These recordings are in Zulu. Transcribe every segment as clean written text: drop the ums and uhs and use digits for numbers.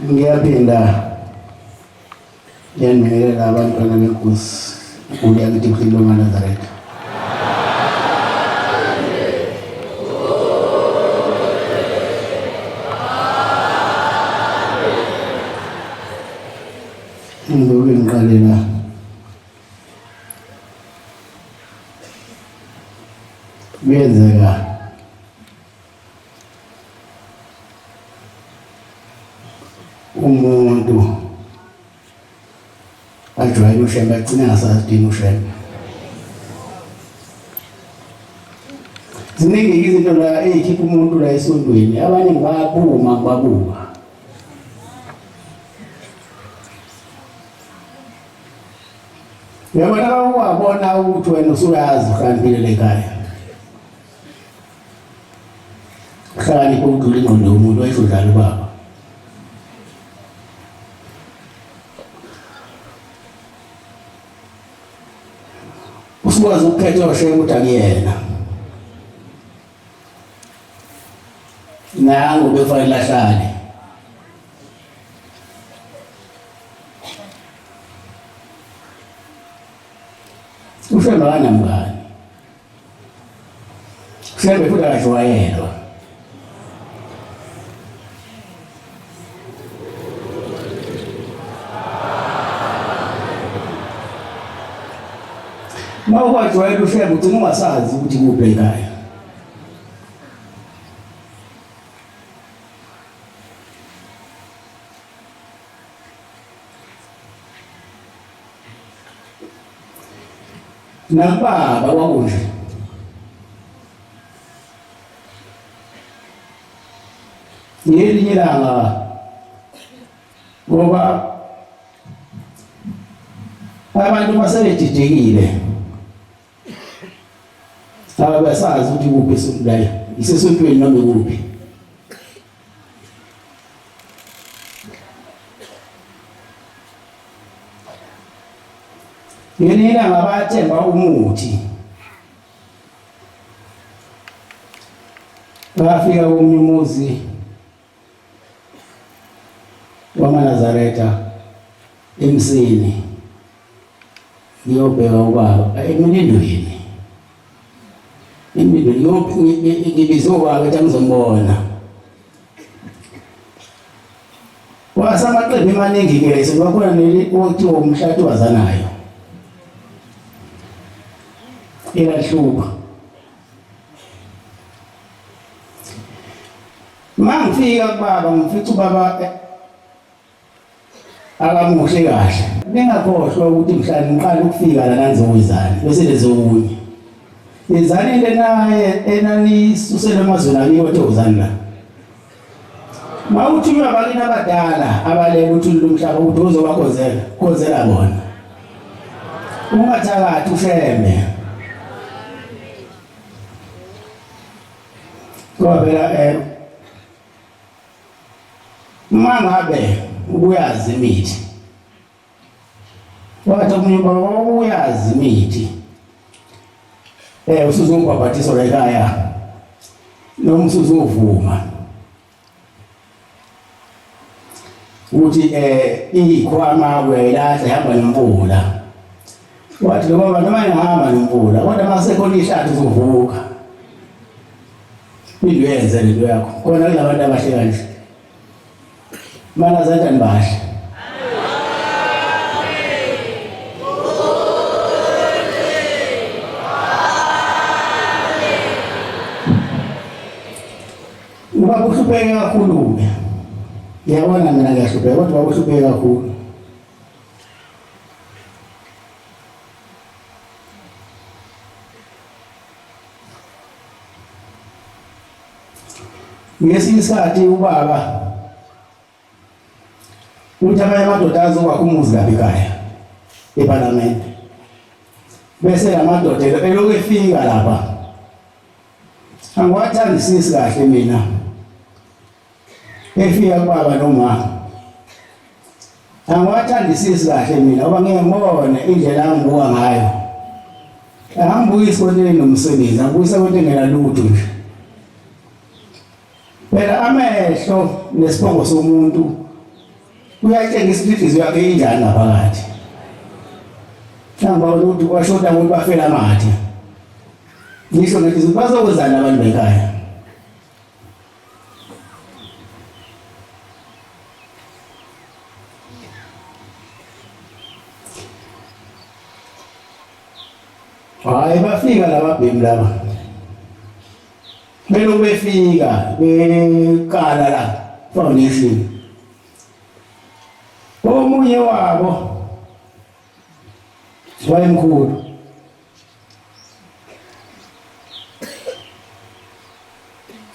ngiyaphinda yanikelela abantwana benkosi ukuya kithi uhlelo lwaNazaretha. Ngizoke ngiqale la. Kuyenzeka umuntu ajwayele ushembe agcine engasadingi ushembe. Ziningi izinto la ezikhipha umuntu la esondweni, abanye ngibaphuma ngibabuka. Uyabona wabona ukuthi wena usuyazi uhlaniphile lekhaya. Uhlakaniphe udlula ingqondo yomuntu wayesho njalo baba. Usikwazi ukukhetha oshaya ukuthi akuyena. Nangu befanele ahlale. Ushembe kanamngani. Ushembe futhi akajwayelwa. Mawajwayela ushembe ugcina ungasazi ukuthi kuphi ekhaya. Nababa kwakunje. Ngelinye ilanga ngoba abantu basebedidekile. Abasazi ukuthi kuphi esondlayo. Isesontweni noma kuphi. Ngenina ngabathemba umuthi. Bafika umuzi wamaNazaretha emsini. Ngiyobheka ubaba emlindweni. Imideni yonke ngibizwa ukuthi angizombona. Wasamaqembu emaningi ke sebakhona ukuthi umshado wazanayo. Elahluka. Mangifika kubaba ngifithi ubaba akamuhle kahle. Bengakhohlwa ukuthi mhlawumbe ngiqala ukufika la nanizowizana bese lezowunye. Izani lenaye enani susela amazweni akiyothi uzani la. Mawuthi uyabakini abadala abaleke ukuthi lumhlaba ukuthi uzobakhozela, khozela bona. Ungathakathi ushembe. Kwabela mangabe uyazi imithi. Wathi umunye baba uyazi imithi. Usuzobhabhathiso la ekhaya. Noma usuzovuma. Uthi ikhwama wela ehamba nemvula. Wathi lo baba noma ngihamba nemvula, kodwa masekhona ishathu uzovuka. Into yenze lento yakho. Khona kulabantu abahle kanje. Mana zandani bahle. Ubaba uhlupheke kakhulu. Ngiyabona mina ngiyahlupheka kodwa ubaba uhlupheke kakhulu. Ngesinye isikhathi ubaba uthi abanye amadoda azokwakha umuzi lapha ekhaya eParliament. Bese lamadoda elokhu efika lapha. Angiwathandisisi kahle mina. Efika kubaba noma. Angiwathandisisi kahle mina ngoba ngeke ngibone indlela angibuka ngayo. Angibuyisi konke nomsebenzi, angibuyisa konke ngena lutho nje. Phela amehlo nesibongo somuntu uyatshengisa ukuthi inhliziyo yakhe injani ngaphakathi. Ngibona ukuthi kwashoda umuntu bafela amathe. Ngisho ngithi bazokwenzana abantu bekhaya. Hayi bafika laba bhemu laba. Belo befika bekala la foundation. Omunye wabo wayemkhulu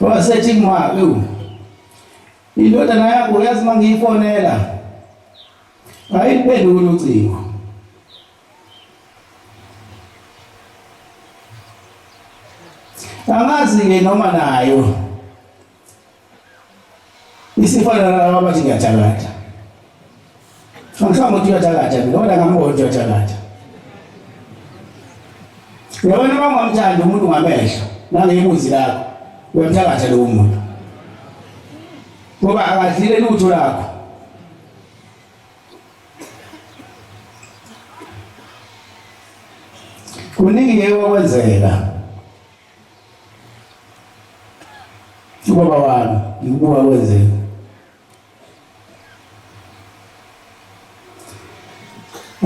wasethi ngwake indodana yakho uyazi mangiyifonela ayiphendula ucingo. Angazi-ke noma nayo isifana nalabo abathi ngiyathakatha. Angisho ukuthi uyathakatha mina kodwa ngambona ukuthi uyathakatha. Uyabona uma ungamthandi umuntu ngamehlo nangemuzi lakho uyamthakatha lowo muntu ngoba akadlile lutho lakho. Kuningi-ke okwenzeka ubaba wami ngikubuka kwenzeka.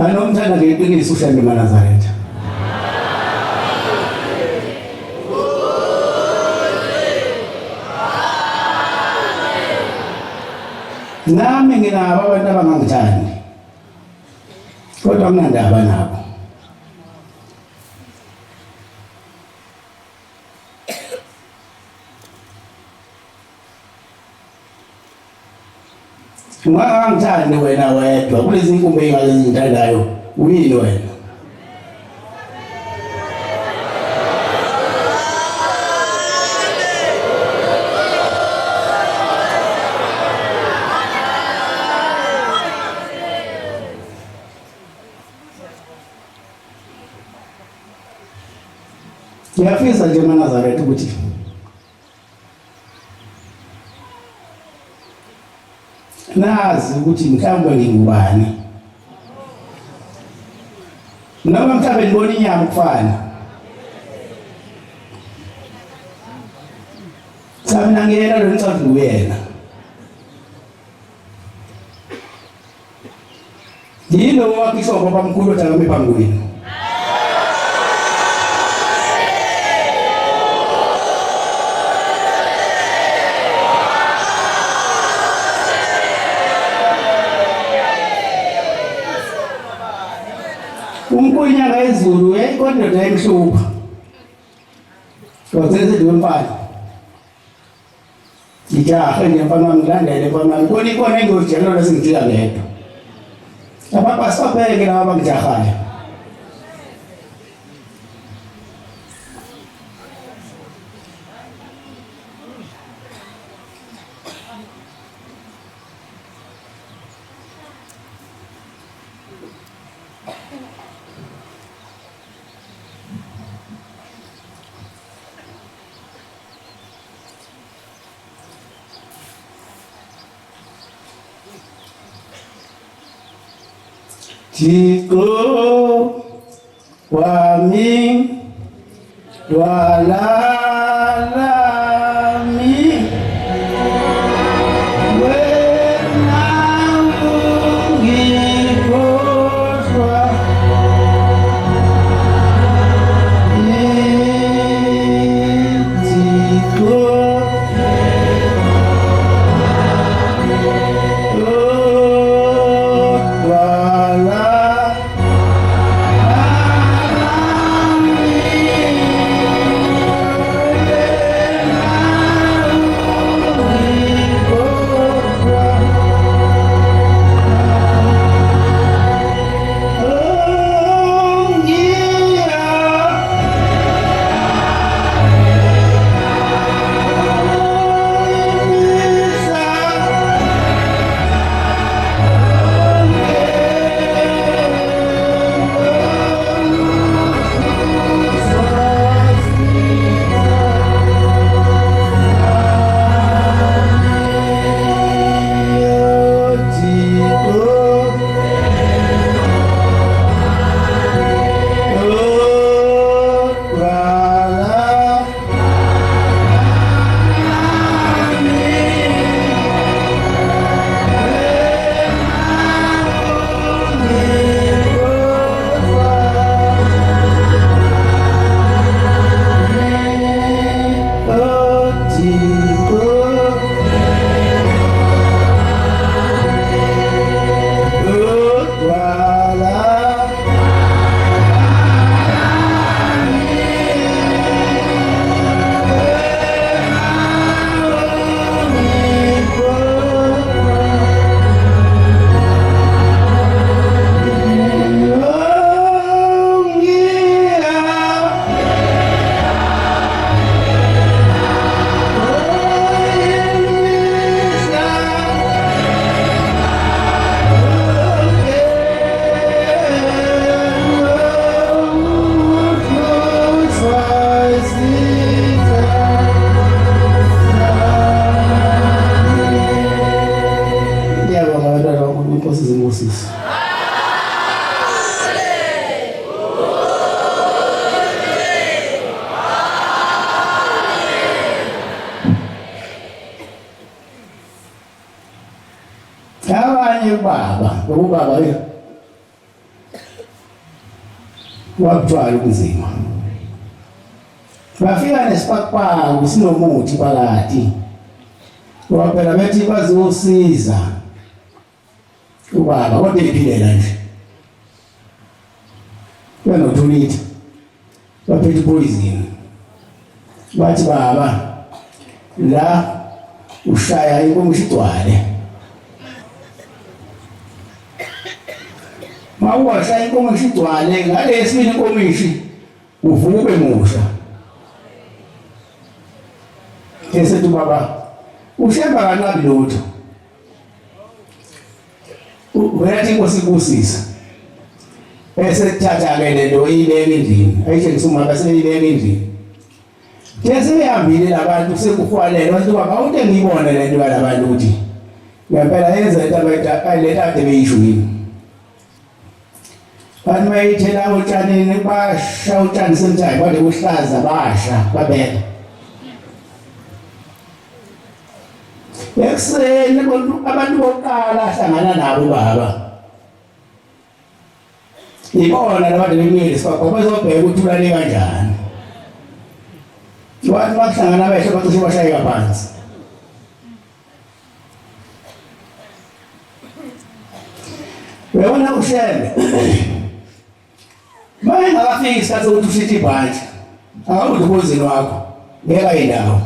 Anomthanda ngeqiniso uHlengi Nazaretha. Nami nginabo abantu abangangithandi kodwa kunandaba nabo. Ungangithandi wena wedwa kulezi inkumbi engazithandayo uyini wena? Ngiyafisa nje Nazaretha ukuthi nazi ukuthi mhlawumbe ngingubani noma mhlawumbe ngibona inyama kufana samina ngiyena lo ncwadi nguyena yilo wakisho baba mkhulu othambe phambi kwenu. Umkunyanga ezulu yayikondoda emhlupha wazenze ndwemfana ijaha ngiyafana ngilandele mfana ngibona ikona engiyojela la sengijika ngedwa ababa sapheke laba bangijahayo. Jiko wami walalami wena ngikhohlwa jiko abanye ubaba wabuthwala ubunzima, bafika nesipakwaku sinomuthi phakathi, waphela bethi bazosiza ubaba kodwa ephilela nje benothulitha, baphethe ipoison, bathi baba la ushaya inkomishi igcwale, mawuwashaya inkomishi igcwale ngalesibili inkomishi uvuka ube musha. Esethi baba ushemba kanqabi lutho, uyathi inkosi ibusisa, esethatha-ke lento iyibeka endlini, ayitshengisa umama seyibeka endlini. Sebehambile labantu sekuhwalela bathi baba awuthi engiyibone lento yalabantu ukuthi ngempela yenza lento ade beyishwini. Bantu bayithela utshanini, basha utshani semthayi kwade kuhlaza, basha babeka. Ekuseni abantu bokuqala ahlangana nabo baba ibona labantu bemile sibakho bazobheka ukuthi ulale kanjani. Wathi bahlangana beshe bacishe bashayeka phansi. Uyabona ushembe maye ngakafika isikhathi sokuthi ushithi ibhanti akabuthi ubuzini wakho ngeka indawo.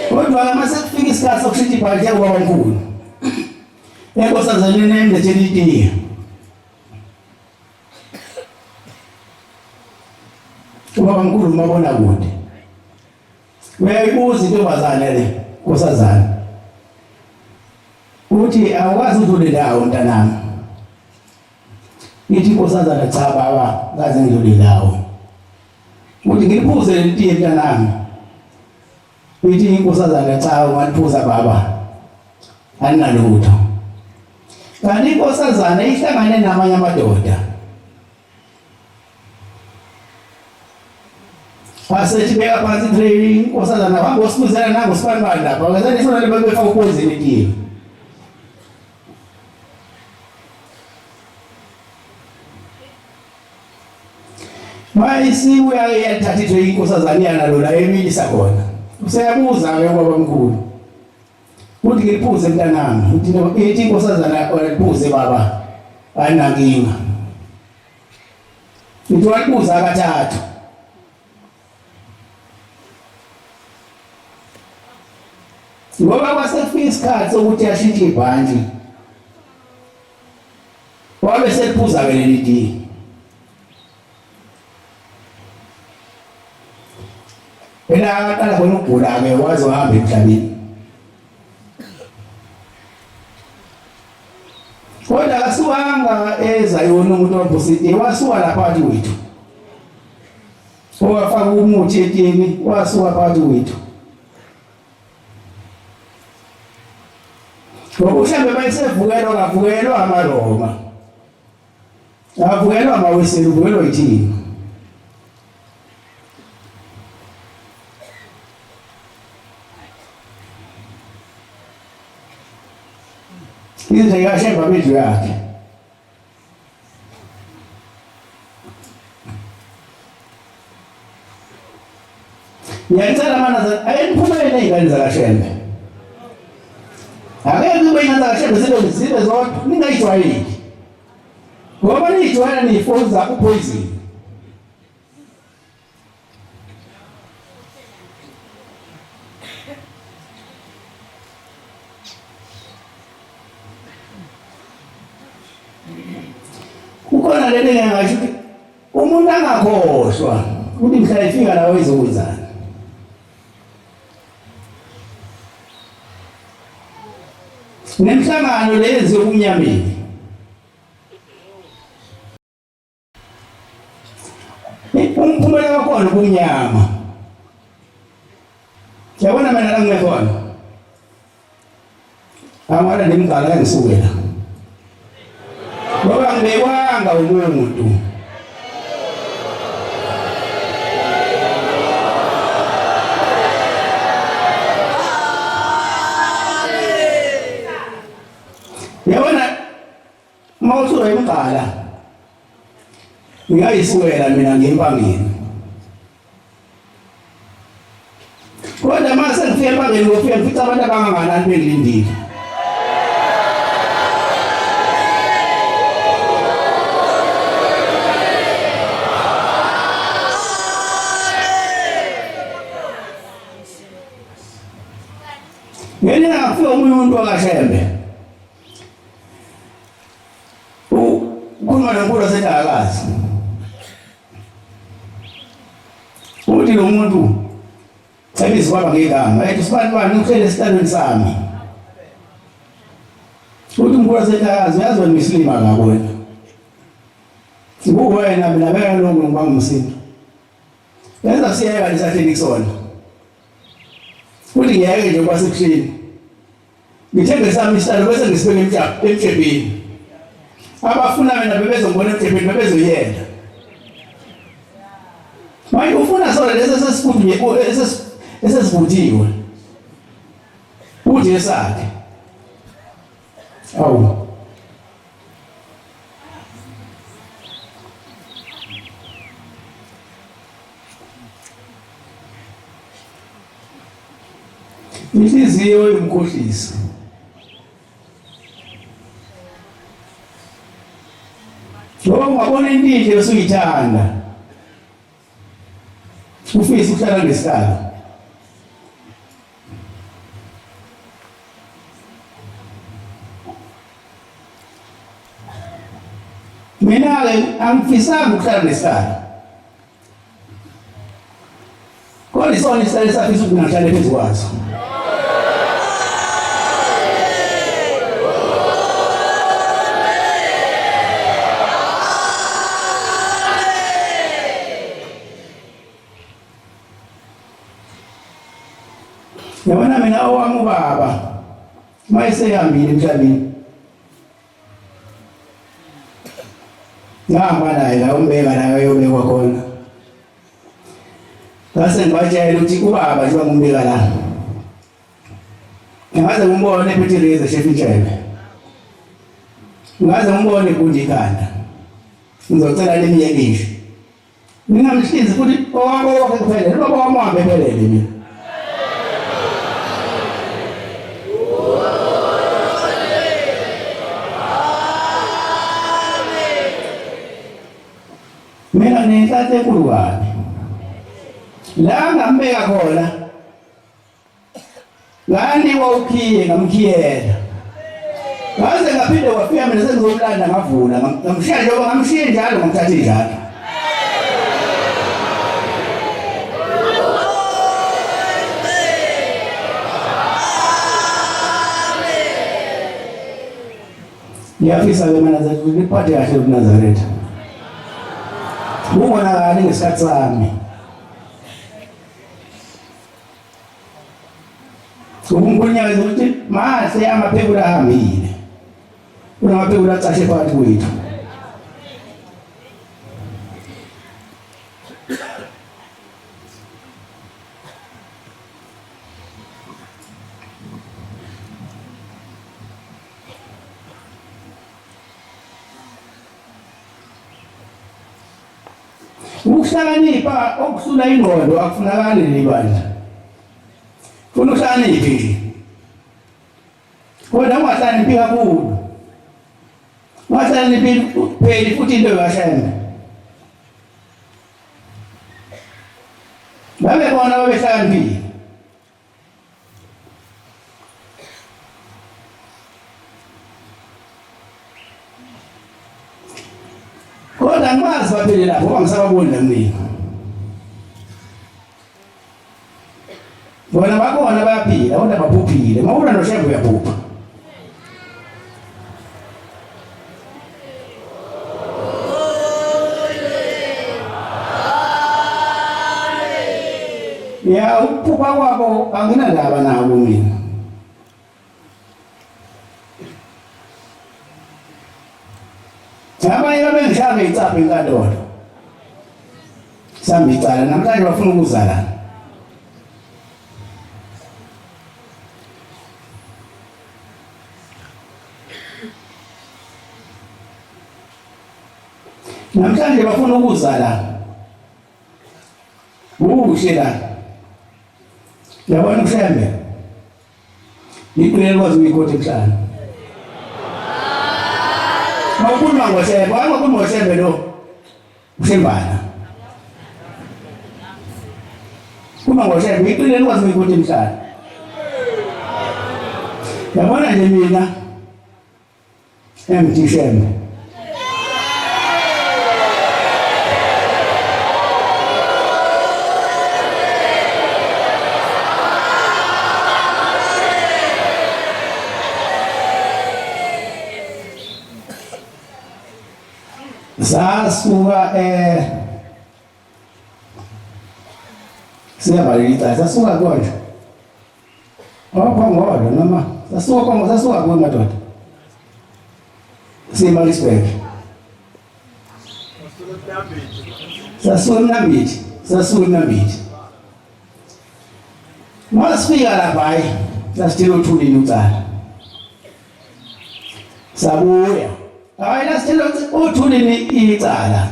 Kodwa mase kufika isikhathi sokushithi ibhanti yakubaba omkhulu, enkosazane nemlethela itiye, ubaba mkhulu umabona kude, uyayibuza intombazane le nkosazane uthi awukwazi udlule ndawo mntanami. Ithi inkosazane cha baba ngaze ngidlule ndawo. Uthi ngiliphuze leli tiye mntanami. Ithi inkosazane cha ungaliphuza baba aninalutho. Kanti inkosazane ihlangane namanye amadoda, asethi beka phansi training inkosazana bangosibuzela nangosibanibani lapha ngazani sonale babefaka upozini etiye. Mayisibuya yathatha itraining inkosazana yanalo la emilisa khona, useyabuza-ke ubaba mkhulu uthi ngiliphuze mntanami. Ithi inkosazana waliphuze baba anankinga. Ithi waliphuza kathathu. Ngoba kwasekufika isikhathi sokuthi ashintshe ibhanti wabe seliphuza-ke leli tiye. Phela aqala khona ukugula-ke waze wahamba emhlabeni. Kodwa kasuhanga eZayoni umuntu wabhusiti wasuka lapha phakathi kwethu, owafaka umuthi etiyeni wasuka phakathi kwethu. Ngoba ushambe bayisevukelwa kavukelwa amaroma, avukelwa amaweseli, uvukelwa yithini. Ize yashemba bidlu yakhe. Ngiyacela mana ayeniphumele izingane zakashembe. Akekho kube ingane zakashembe zibe zodwa ningayijwayeli. Ngoba niyijwayela niyifonza upoison. Kukhona lento engasho ukuthi umuntu angakhohlwa ukuthi mhla efika lawo ezokwenzani. Nemhlangano lezi yokumnyameni umphumela wakhona kumnyama. Yabona mina la ngikhona amara ndimgala kangisukela ngoba ngibekwanga umuntu ngiyayiswela mina ngempangeni. Kodwa mase ngifika empangeni ngofika ngifica abantu abanganganani bengilindile. Ngene ngafika umuntu wakashembe. Kukhuluma nonkulu waseNtakazi. Uthi lo muntu sabizi kwaba ngegama, ethi sibani uhlele esitandweni sami. Uthi unkulu waseNtakazi uyazi wena uyisilima ngako wena. Nguwena mina beka lo ngibanga umsindo. Yenza siyeka lisahleli kusona. Uthi ngiyeke nje kwasebuhleni. Ngithenge sami isitalo bese ngisibeka emtshebeni. Abafuna mina bebezongibona emtshebeni bebezoyenda. Manje ufuna sona lesi esesivuthiwe. Uthi esakhe. Awu. Inhliziyo yomkhohlisi. Lo ungabona into enhle usuyithanda. Ufisa ukuhlala ngesikalo. Mina-ke angifisanga ukuhlala ngesikalo. Kodwa isona isihlalo esafisa ukuthi ngihlale phezu kwaso. Yabona mina owami ubaba mayesehambile emhlabeni. Ngihamba naye la umbeka naye ayobekwa khona. Ngase ngibatshela ukuthi ubaba njengoba ngumbeka la. Ngaze ngimbone ephethe lezi shefitshebe. Ngaze ngimbone kunje ikhanda. Ngizocela leminye ngisho. Ningamhlinzi futhi owabo wakhe kuphela, ubaba wami uhambe phelele mina. Mina ngihlale enkulu kabi. La ngambeka khona. Nganikwa ukhiye ngamkhiyela. Ngaze ngaphinde wafika mina sengizomlanda ngavula ngamshiya njengoba ngamshiya njalo ngomthatha njalo. Ngiyafisa ke mina zathi ngiphathe kahle uNazaretha. Ubonakala ngesikhathi sami. Ukunkunyaka ukuthi mahle amaphekula ahambile. Unamaphekula acashe phakathi kwethu. Ukuhlakanipha okusula ingqondo akufunakali libandla. Funa uhlakaniphe nje. Kodwa ungahlakaniphi kakhulu. Ungahlakaniphi pheli futhi into yashayela. Babe bona babehlakaniphile. Kodwa ngibazi baphele lapho bangisababoni mina. Bona bakhona bayaphila kodwa baphuphile. Mawuna noshembe uyaphupha. Ya ukuphupha kwabo anginandaba nabo mina. Abanye babengishaya icapha enkantolo. Sambe icala namhlanje bafuna ukuzalana. namhlanje bafuna ukuza la uhle la yabona ushembe iqinile kwazi uyikhothi emhlanje mawukhuluma ngoshembe angakhuluma ngoshembe lo ushembana kuma ngoshembe iqinile kwazi uyikhothi emhlanje yabona nje mina emthishembe sasuka siyabalita sasuka konje ngoba noma sasuka kwa madoda Simalisburg sasuka Mnambithi masifika lapha hayi sasithela uthulini ucala sabuya hayi lasithela uthulini icala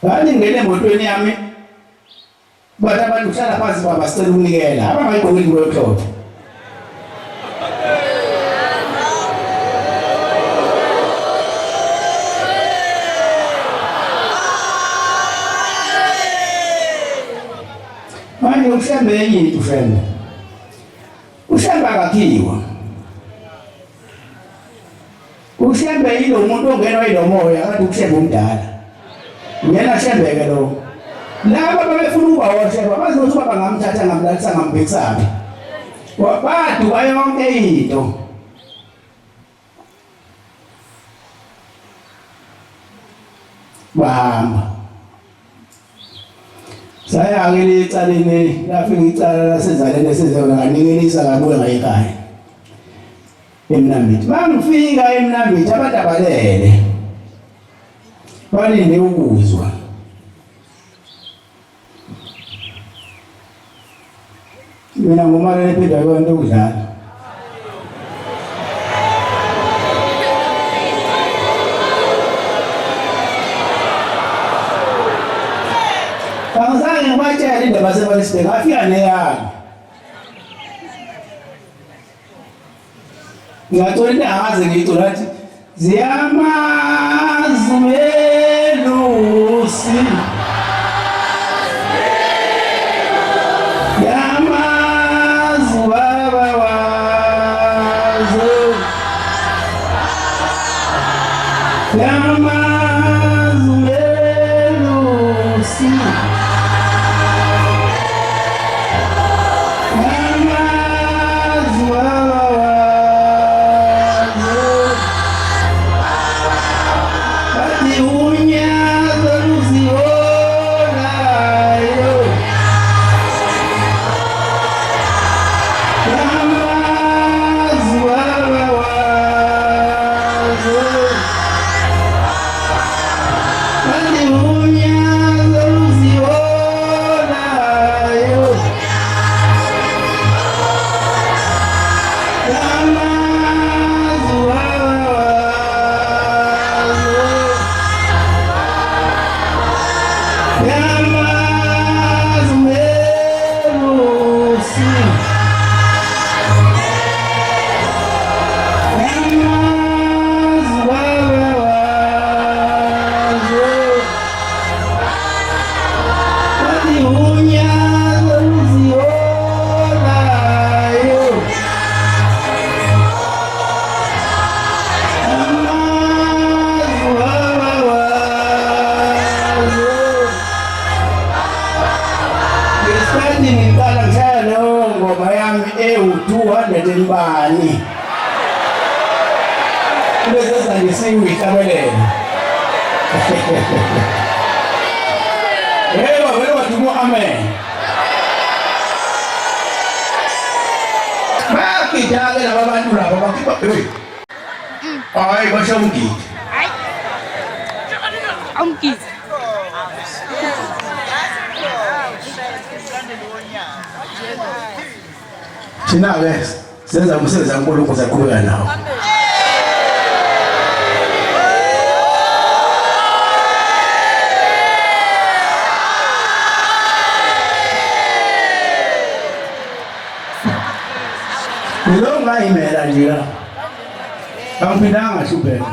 hayi ngene emotweni yami bathi abantu hlala phansi baba sicela ukunikela abangayigqokeli ngoyokhlophe manje ushembe enye into ushembe akakhiwa ushembe yilo umuntu ongenwa yilo moya akathi ushembe umdala ngena shembeke lo laba babefuna ukuba woshembe bazothi baba ngamthatha ngamlalisa ngambhekisaphi wabaduka yonke into bahamba saya-ke licaleni lafika icala lasezaleni esezonganikelisa kabuye ngayekhaya eMnambithi mangifika eMnambithi abantu abalele balinde ukuzwa mina ngumalele phindwa yonke ukudlala angizange ngibatshele indaba zeMalisburg afika neyami ngiyathola into angaze ngiyicula athi ziyamazumelusi yamazubabawazo yamazumelusi ngiqala ngishaya leyo ngoma yami ewu-200 mbani bese sanje sengiyihlabelela yebo vele wathi amen bayagida-ke laba bantu laba bakhipha hayi basho umgidi umgidi thina-ke senza umsebenzi kaNkulunkulu saqhubeka nawo bayimela nje la angiphindanga hlupheka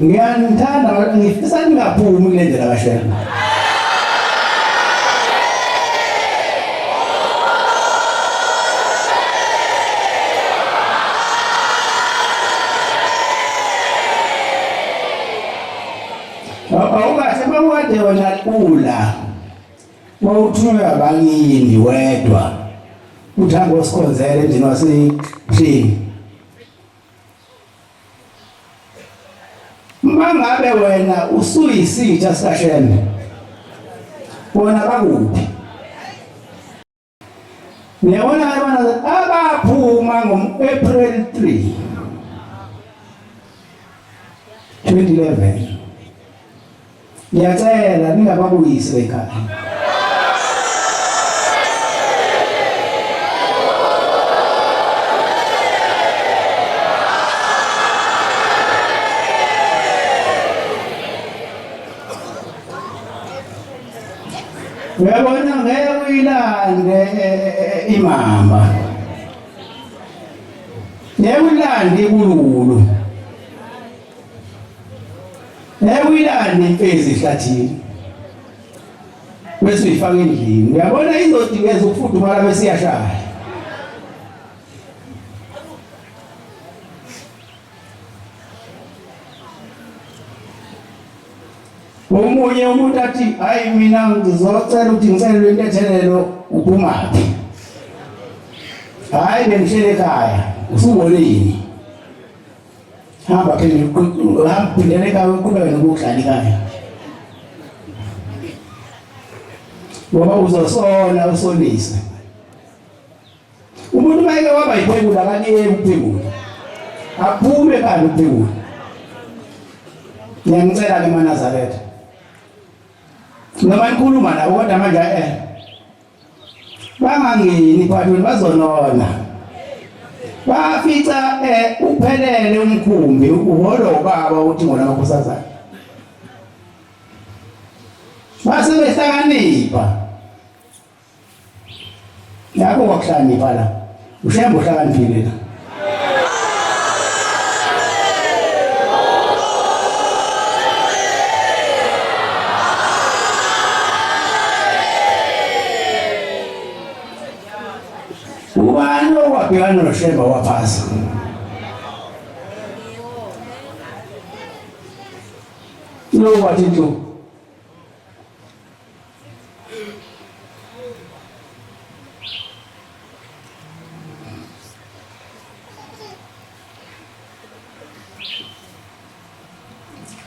ngiyangithanda ngifisa ningaphumi kule ndlela kaShera awukahle mawade wena kula mawuthunywe abangini wedwa uthanga osikhonzele endini wasephini mangabe wena usuyisitha sikaShembe wona bakuphi niyabona abana abaphuma ngomApril 3 2011 ngiyacela ningababuyisi ekhaya uyabona ngeke uyilande imama ngeke uyilande ibululu ngeke uyilande imfezi ehlathini bese uyifaka endlini uyabona izodingeza ukufudumala bese iyashaya omunye umuntu athi hayi mina ngizocela ukuthi ngicelwe intethelelo uphumaphi hayi bengihlele ekhaya usubonini hamba phindela ekhaya kube wena ukuhlala ekhaya ngoba uzosona usonise umuntu mayeke waba yiphekula akaniye ukuphekula aphume kanti ukuphekula ngiyangicela ke maNazaretha noma ikhuluma nabo kodwa manje bangangeni phakathi bazonona bafica uphelele umkhumbi uholo baba uthi ngona makhosazana base behlakanipha yakho wakuhlakanipha la uShembe uhlakaniphile la ubani owabhekana noShembe waphasa lo wathi nto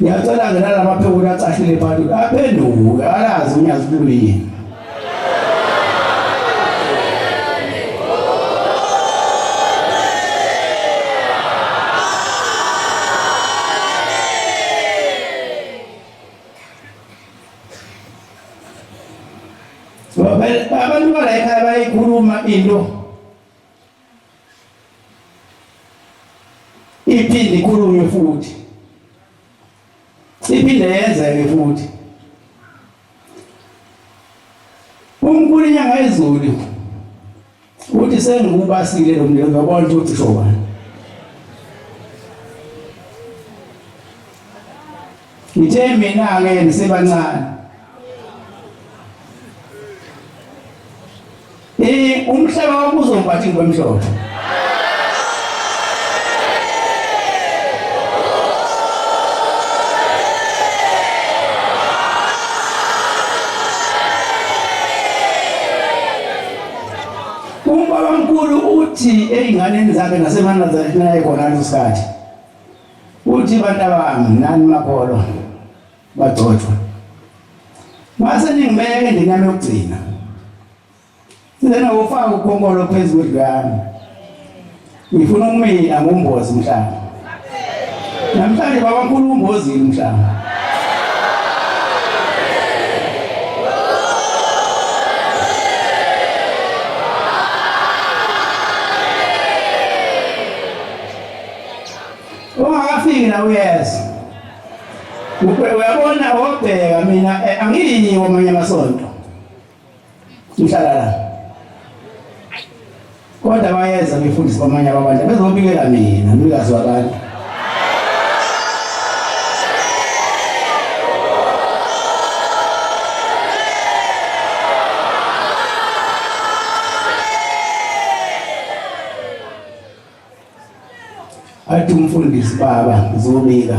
ngiyacela ngelala amaphekula acashile phakathi aphenduke alazi unyazi luyini abantu bala ekhaya bayikhuluma into iphinde ikhulunywe futhi iphinde yenzeke futhi umkhulu inyanga ezulu uthi sengikubasile lo mlilo ngabona ukuthi shobani ngithe mina-ke ngisebancane umhlaba wami uzombathi ngomhlolo umbabamkhulu uthi ey'nganeni zakhe naseManazaretha naye khona lesikhathi uthi bantabami nani makholo bagcotshwa mase ningibeke endlini yami yokugcina ufaka ukhonkolo phezu kwendlu yami ngifuna ukumina ngumbozi mhlanga namhlanje babamkhulu umbozile mhlanga abaningi la uyeza uyabona wobheka mina angiyi kwamanye amasonto ngihlala la kodwa bayeza befundisa kwamanye abantu bezobikela mina mnikazi wabantu athi umfundisi baba ngizobika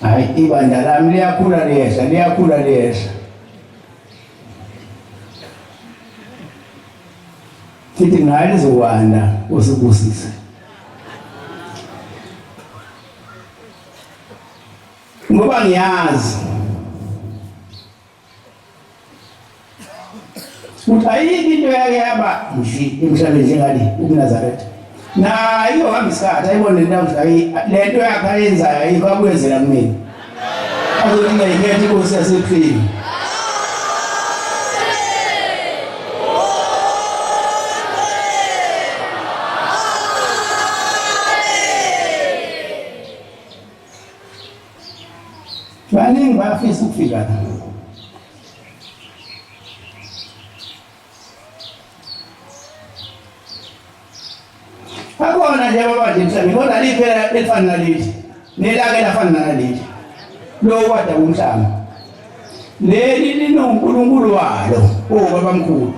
hayi ibandla lami liyakhula liyehla kithi naye lizokwanda usibusise ngoba ngiyazi ukuthi ayikho into yake yaba nje emhlabeni njengani uNazaretha nayo hamba isikhathi ayibone lento yakhe ayenzayo ayikho akuyenzela kumina azothi ngayikhetha inkosi yasephini baningi bayafisa ukufika la akona nje baba nje mhlawumbe kodwa liphela elifana naleli nelake lafana naleli lokwada kumhlaba leli linonkulunkulu walo baba mkhulu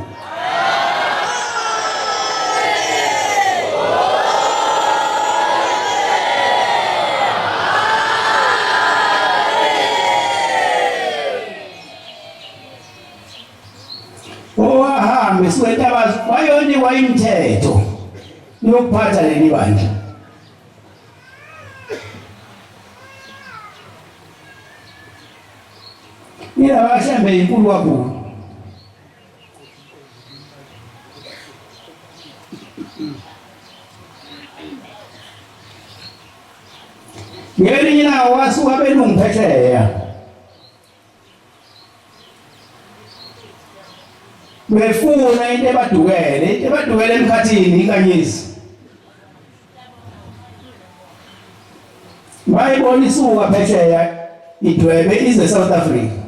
owahambe siwetabazi wayonikwa imithetho yokuphatha leli bandla abahlambe inkulu kakhulu ngelinye ilanga wasuka belungu phesheya befuna into ebadukele emkhathini inkanyezi bayibona isuka phesheya idwebe ize South Africa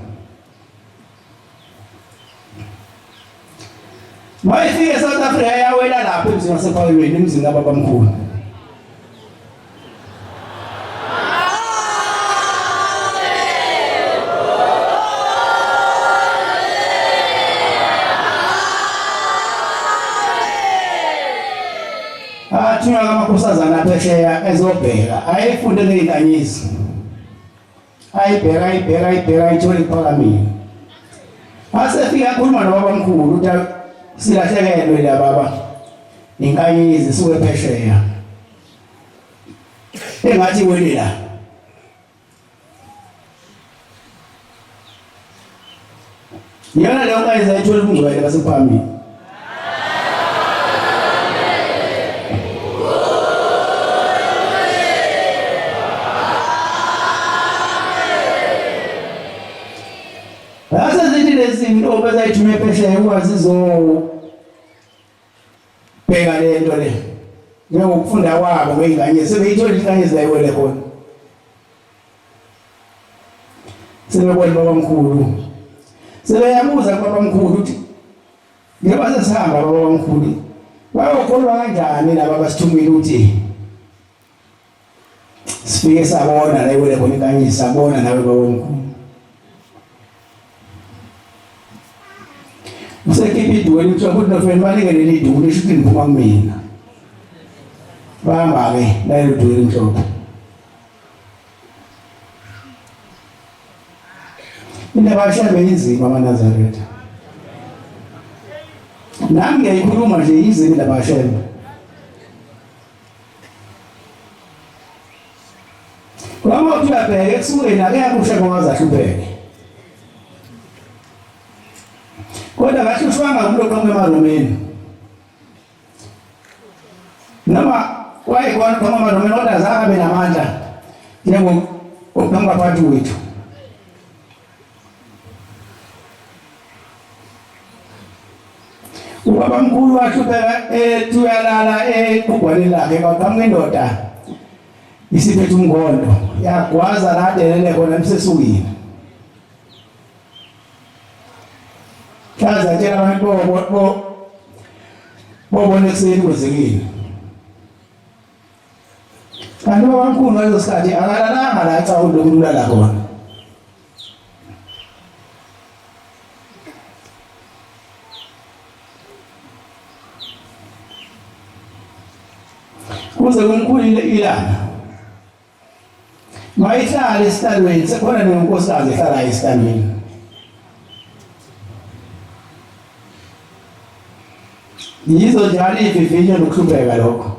mayifike South Africa yawela lapho emzini wasephawulweni emzini kababa mkhulu athina ngamakhosazana phesheya ezobheka ayifunde ngeinkanyezi ayibheka ithole iphakamile asefika khuluma nobaba mkhulu ukuthi silahlekelwe la baba inkanyezi suke phesheya engathi wena la yana leyo nkanyezi ayithola ubungcwele basephambili izinto bezayithume phesheya ukwazi bheka lento le njengokufunda kwabo ngeingane sebeyithola inkanyezi ayiwele khona sebebona baba mkhulu sebeyabuza baba mkhulu ukuthi njengoba sesihamba baba mkhulu bayokholwa kanjani laba basithumile ukuthi sifike sabona la iwele khona inkanyezi sabona nawe baba mkhulu usekipidu wena uthi ukuthi nofeni balingene lidu lisho ukuthi niphuma kumina bahamba ke la lidwele inhloko indaba yashabe inzima amaNazaretha nami ngiyayikhuluma nje izini indaba yashabe kwama uthi uyabheka ekusukeni akekho ushaka ongazahlupheke kodwa bahlushwanga ngumlokho emaromeni noma wayekona kama amaromeni kodwa zangabe namandla njengomphakathi wethu ubaba mkhulu wahlupheka tuyalala egubhwane lakhe kwaqhamuka indoda isiphethe umngondo yagwaza la adelele khona emsesukini kaza tshela abantu bobona ekuseni kwenzekile kanti babamkhulu ngaleso sikhathi akalalanga la ecawulo kulala khona kuze kumkhulile ilanga mayihlala esihlalweni sekhona nenkosikazi ehlala esihlalweni yizo njalo ivivinyo nokuhlupheka lokho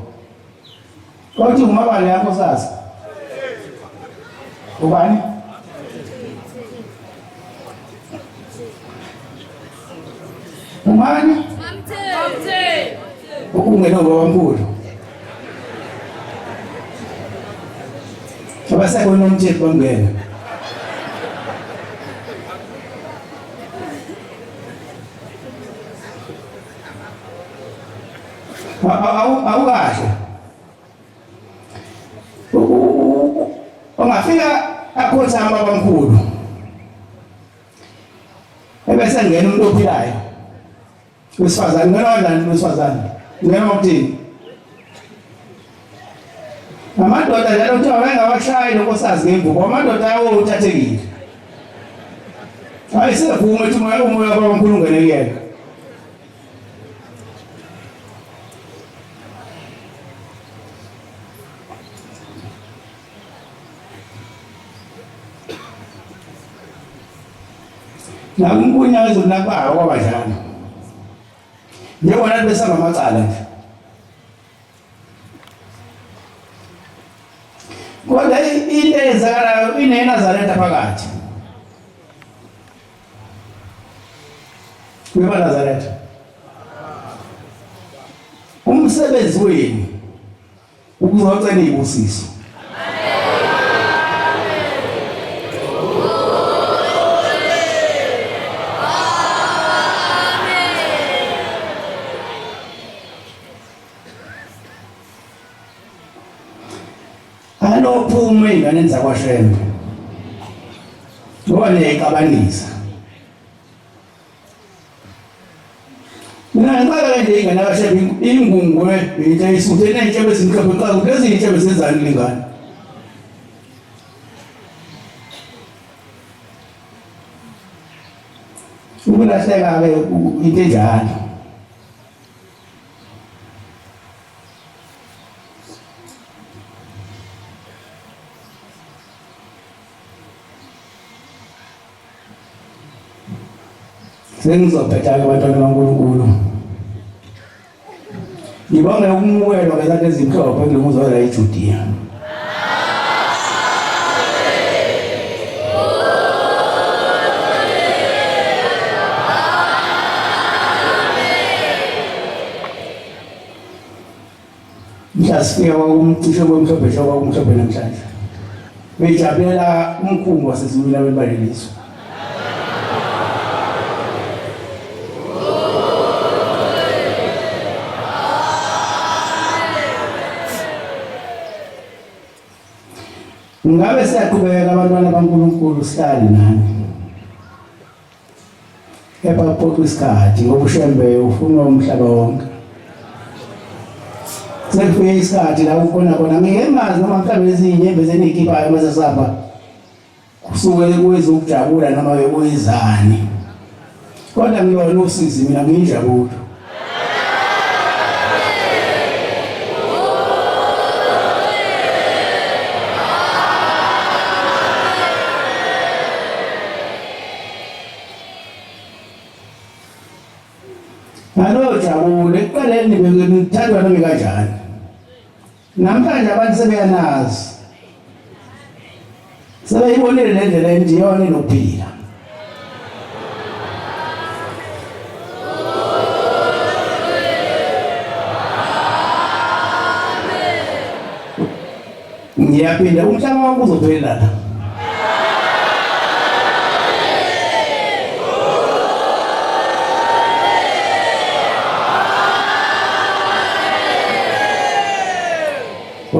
kodwa umabali yakho sasa ubani umani ungena ngobamkhulu abasekho nomthetho bangena awukahle ungafika akhothama bamkhulu ebese ngena umuntu ophilayo wesifazane ngena kanjani wesifazane ngena ngokuthini amadoda njalo kuthiwa wayengawashayi lonkosazi ngemvubu amadoda yawo uthathekile ayisevume ukuthi umoya kabamkhulu ungene kuyena nakumkunya ezonakwayo kwabadlana njengona besangamacala nje kodwa into eyenzakalayo ineNazaretha phakathi kweNazaretha umsebenzi wenu ukuzocela izibusiso anophume ingane zakwaShembe ngoba neyixabanisa mina ngicela nje ingane yakwaShembe ingungwe into isuthe nezitshebe ezimhlophe xa kulezi izitshebe sezani lingane ukulahleka ke into enjalo sengizophetha-ke abantwana baNkulunkulu ngibonge ukumukelwa ngezanto ezimhlophe kulunguzwa la eJudiya mhla sifika kwakumcishe kwemhlophe kwakumhlophe namhlanje bejabulela umkhumbi wasezulwini abelibaleliso ngabe siyaqhubeka abantwana baNkulunkulu sihlale nani kepha kuphoqa isikhathi ngoba uShembe ufuna umhlaba wonke sekufike isikhathi la ukhona khona ngeke ngazi noma mhlawumbe ezinyembe zenikhiphayo mase sihamba kusuke kuweza ukujabula noma bekuyizani kodwa ngiyona usizi mina ngiyinjabulo jabule kuqaleni ngithandwa nami kanjani namhlanje abantu sebeyanazi sebeyibonile le ndlela endiyona inokuphila ngiyaphinda umhlaba wonke uzophelela la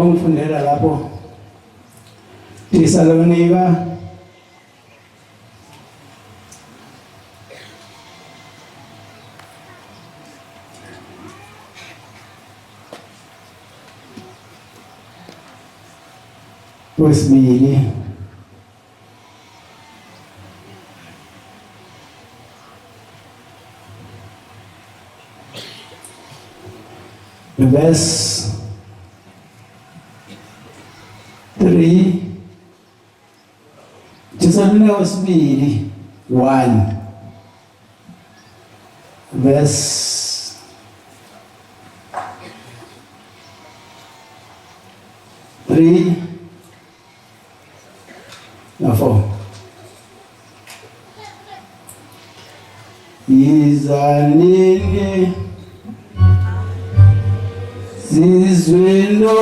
ungifundela lapho Tesalonika wesibili verse 3 Tesalonika wesibili 1 verse 3 na 4 izalini zizwelo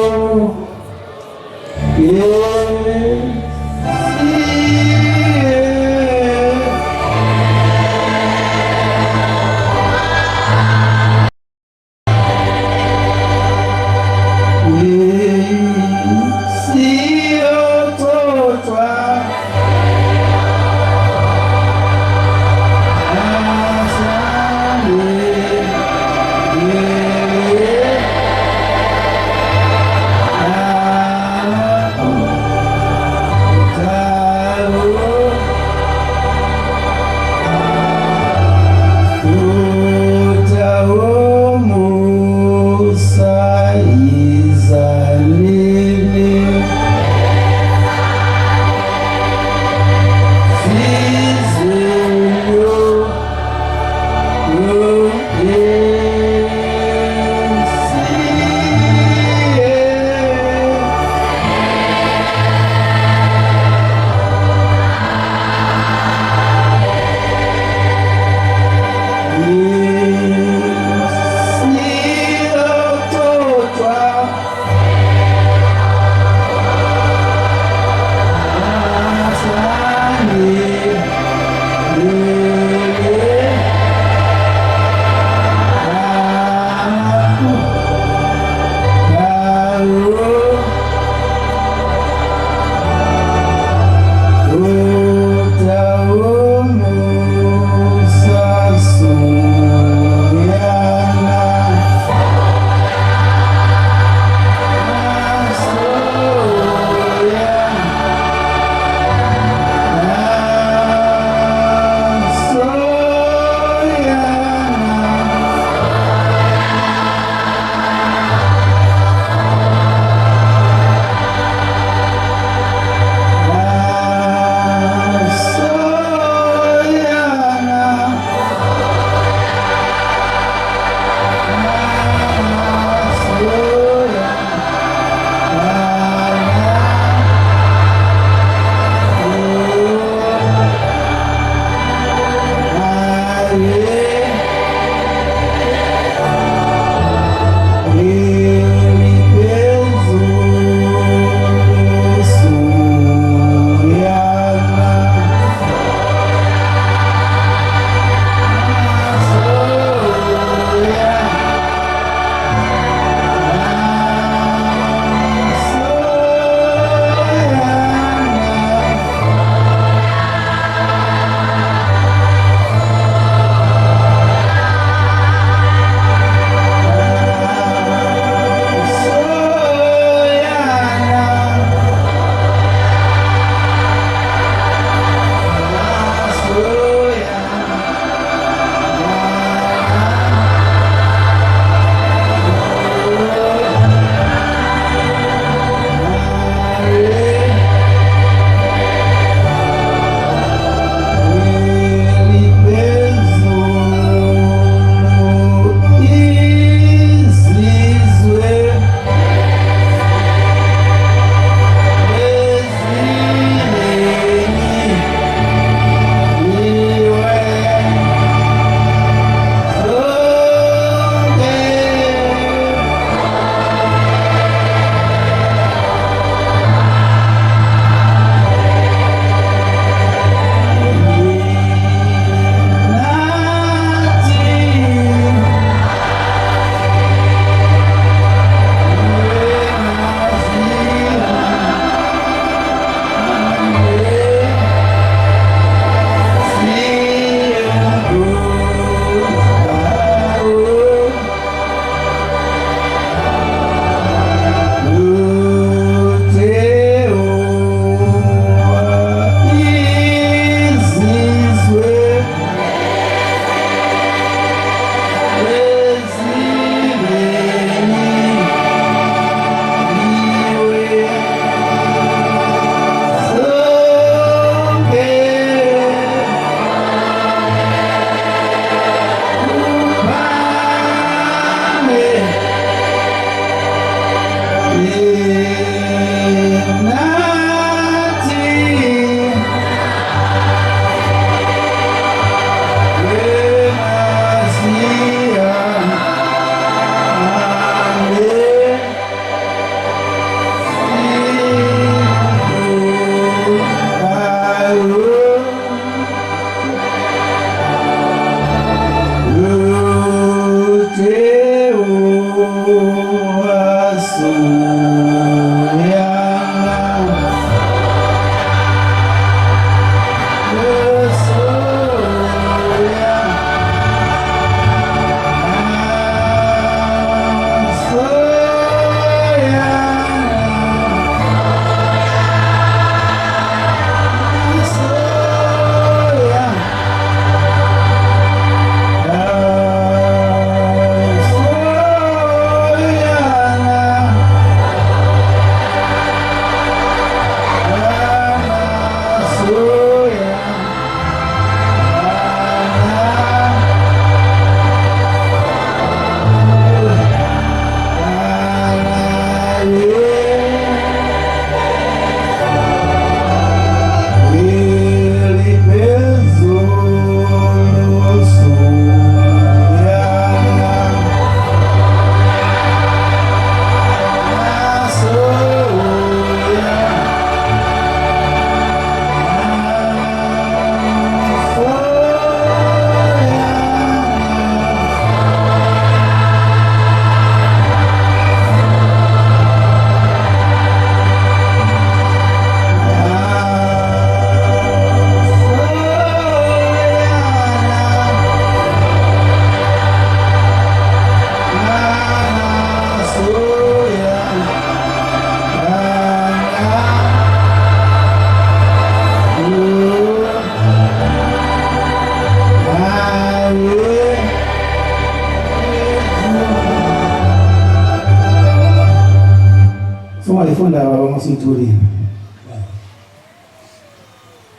Ifunda baba masithuli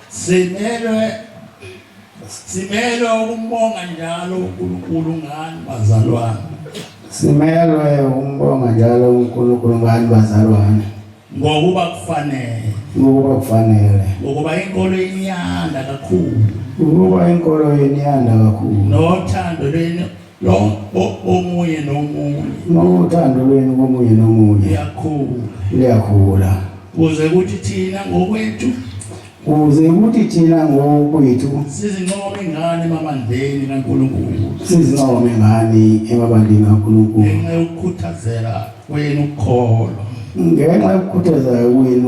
simelwe ukumbonga njalo uNkulunkulu ngani bazalwane. Simelwe ukumbonga njalo uNkulunkulu ngani bazalwane. Ngokuba kufanele. Ngokuba inkolo iyanda kakhulu. Nothando lweni omunye nomunye. Nothando lweni komunye nomunye. Liyakhula. Kuze kuthi thina ngokwethu. Sizincome ngani emabandleni kaNkulunkulu. Ngenxa yokukhuthazela kwenu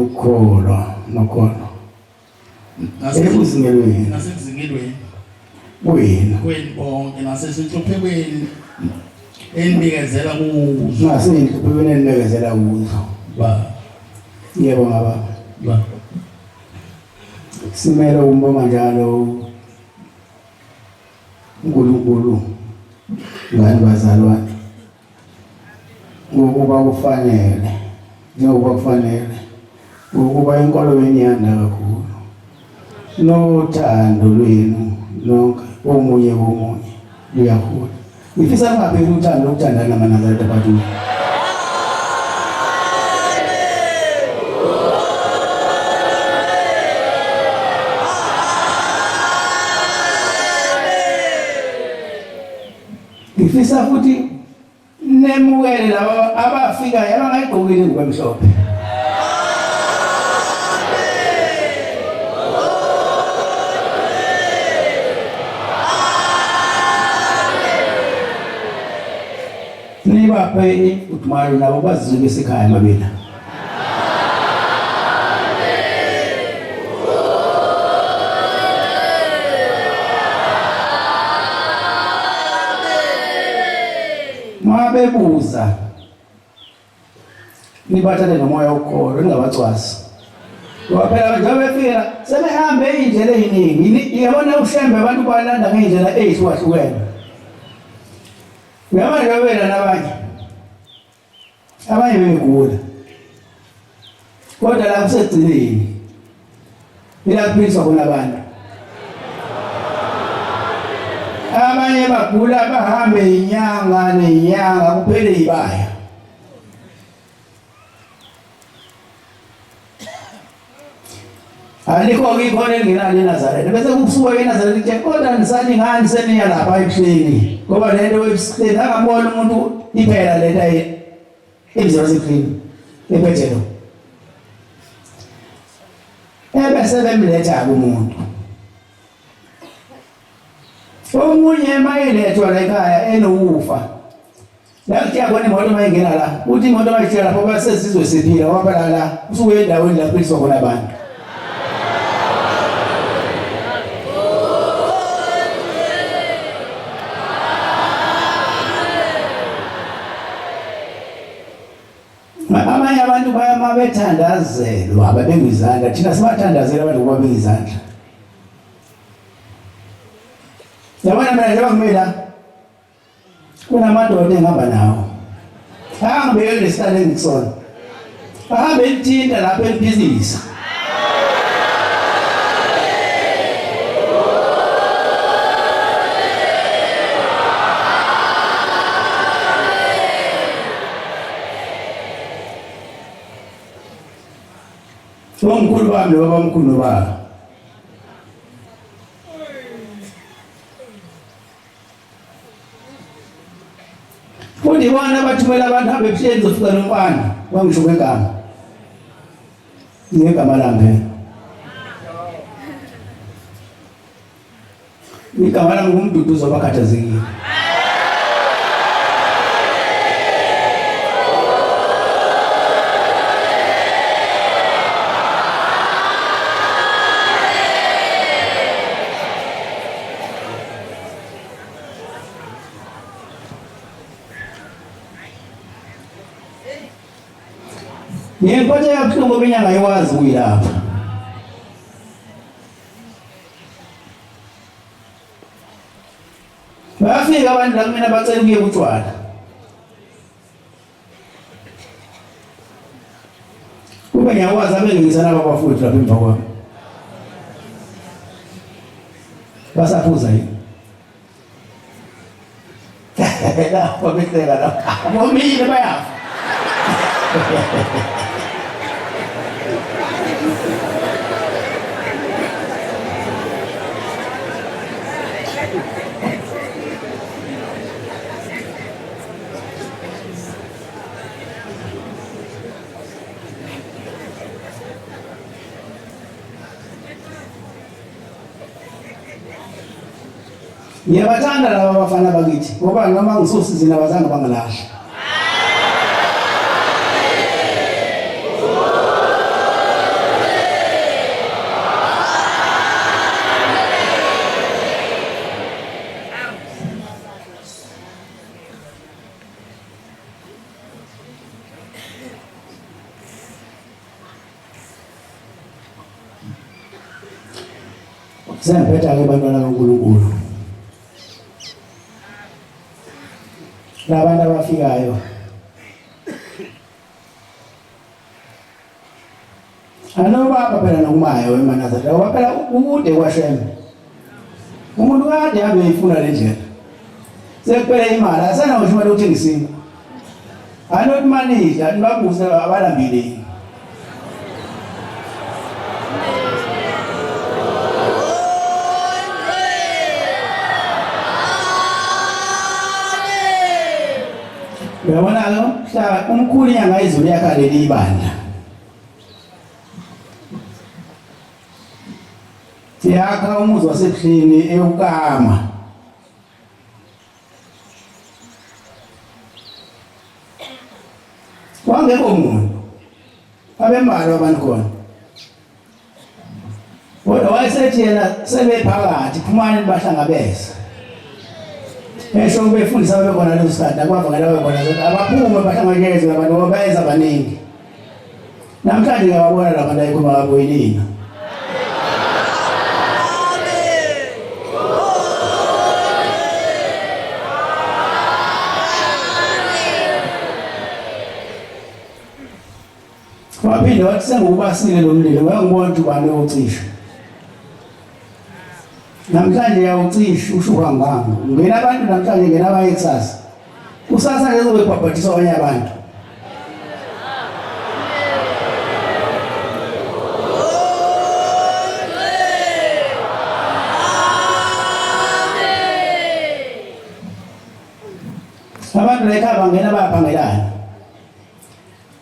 ukukholwa. Nokholwa. Nasebuzingelweni. Kwenu bonke nasesinhluphekweni enibikezela kuzo. Yebo baba. Simele umbonga njalo uNkulunkulu ngani bazalwane. Ngokuba kufanele. Ngokuba inkolo yenu iyanda kakhulu. Nothando lwenu lonke omunye liyakhula. Ngifisa kungapheli uthando lokuthandana namanazarete abantu. Ngifisa futhi nemukele laba abafikayo abangayigqokile ingubo emhlophe. Nibaphe uthumalo nabo bazizwe besekhaya emabela. Mabebuza nibathathe nomoya ukholo ningabacwasi. Ngoba phela njengoba befika sebehambe indlela eziningi. Yabona ushembe abantu balanda ngeindlela ezihlukahlukene. Uyabona wena nabanye begula. Kodwa la kusegcineni. Ilaphiswa khona abantu. Abanye bagula bahambe inyanga nenyanga kuphele ibaya. Alikho ikhona enginalo eNazaretha bese kusuka eNazaretha nje kodwa nisani ngani seniya lapha ebuhleni ngoba lento webuseni angabona umuntu iphela lento ebizwa sekhini ephethelo ebese bemletha kumuntu omunye mayelethwa la ekhaya enokufa Nakuthi yabona imoto mayingena la uthi imoto mayishaya lapho basesizwe siphila wabala la usuke endaweni lapho iswa khona abantu. Abanye abantu bayama bethandazelwa babenge izandla thina sibathandazela abantu ngoba babenge izandla. Yabona mina njengoba kumela kunamadoda engihamba nawo ahambe kulesihlale engikusona ahambe ethinta lapha elibhizinisi omkhulu bami nobabamkhulu bami. Futhi bona bathumela abantu hambe ebuhleni zofika nomfana wangisho kwegama. Ngegama lami. Igama lami ngumduduzo bakhathazekile. Ngempatha yabuhlungu benyanga yiwazi kuyilapha. Bafika abantu la kumina bacela ukuye kutshwala. Kube ngiyawazi abengisana abafowethu lapha emva kwami. Basaphuza yini? Lapho behleka lapha. Bomile bayafa. Ngiyabathanda laba bafana bakithi ngoba noma ngisosizina abazange bangalahla. Sempetha ke bantwana kaNkulunkulu. Labantu abafikayo anoba phela nokumayo eManazarete ngoba phela ukude kwaShembe umuntu kade abe efuna le ndlela sekuphela imali asana ngisho imali uthengisini anokumanija nibabuze abalambile. Uyabona lo mhla umkhulu inyanga izulu yakhaleli ibandla. Siyakha umuzi wasebuhlini eUkama. Wangekho umuntu abemali abantu khona. Kodwa wayesethi yena sebephakathi phumani bahlangabeza. Esho befundisa bekhona leso sikhathi akwavakala bekhona ukuthi abaphume bahlanganyezwe abantu babenza abaningi. Namhlanje ngiyabona labantu ayikhuluma ngabo yini. Waphinde wathi sengubasile lo mlilo ngiyangibona ukuthi ubani ucisha. Namhlanje yawucisha ushuka nganga. Ngena abantu namhlanje ngena abaye kusasa. Kusasa ke uzobhabhathisa abanye abantu. Abantu lekhaya bangena bayaphangelana.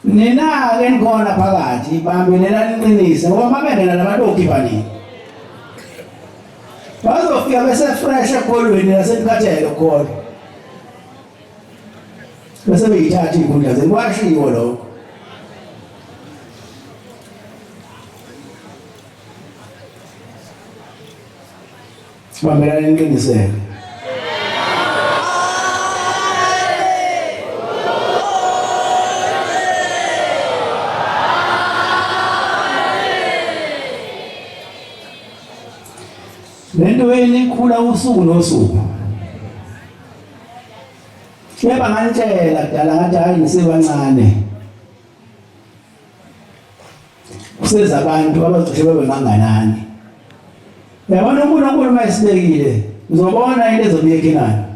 Nina ke nikhona phakathi bambelelana iqiniso ngoba mabengena nabantu okhiphanini. Bazofika bese fresh ekholweni lasenkhathelo khona. bese beyithatha inkundla zenkwashiwo lokho bambelana iqiniseko lento enikhula usuku nosuku yeba ngantshela kudala ngathi hayi ngisebancane kuseza abantu abacishe babe nganganani yabona uNkulunkulu mayisibekile uzobona into ezobuyeka inani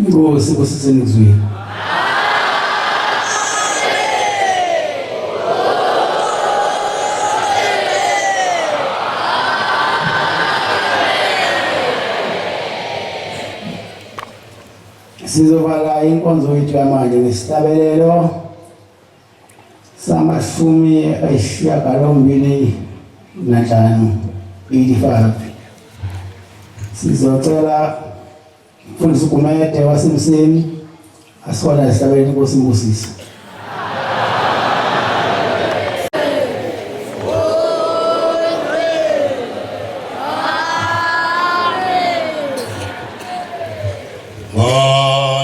Inkosi kusisenizwini sizovala inkonzo yethu yamanje nesihlabelelo samashumi ayisishiyagalombili nanhlanu 85 sizocela Mfundisi uGumede wasemseni asihola esihlabelelo Inkosi imbusise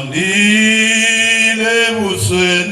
Mandile busweni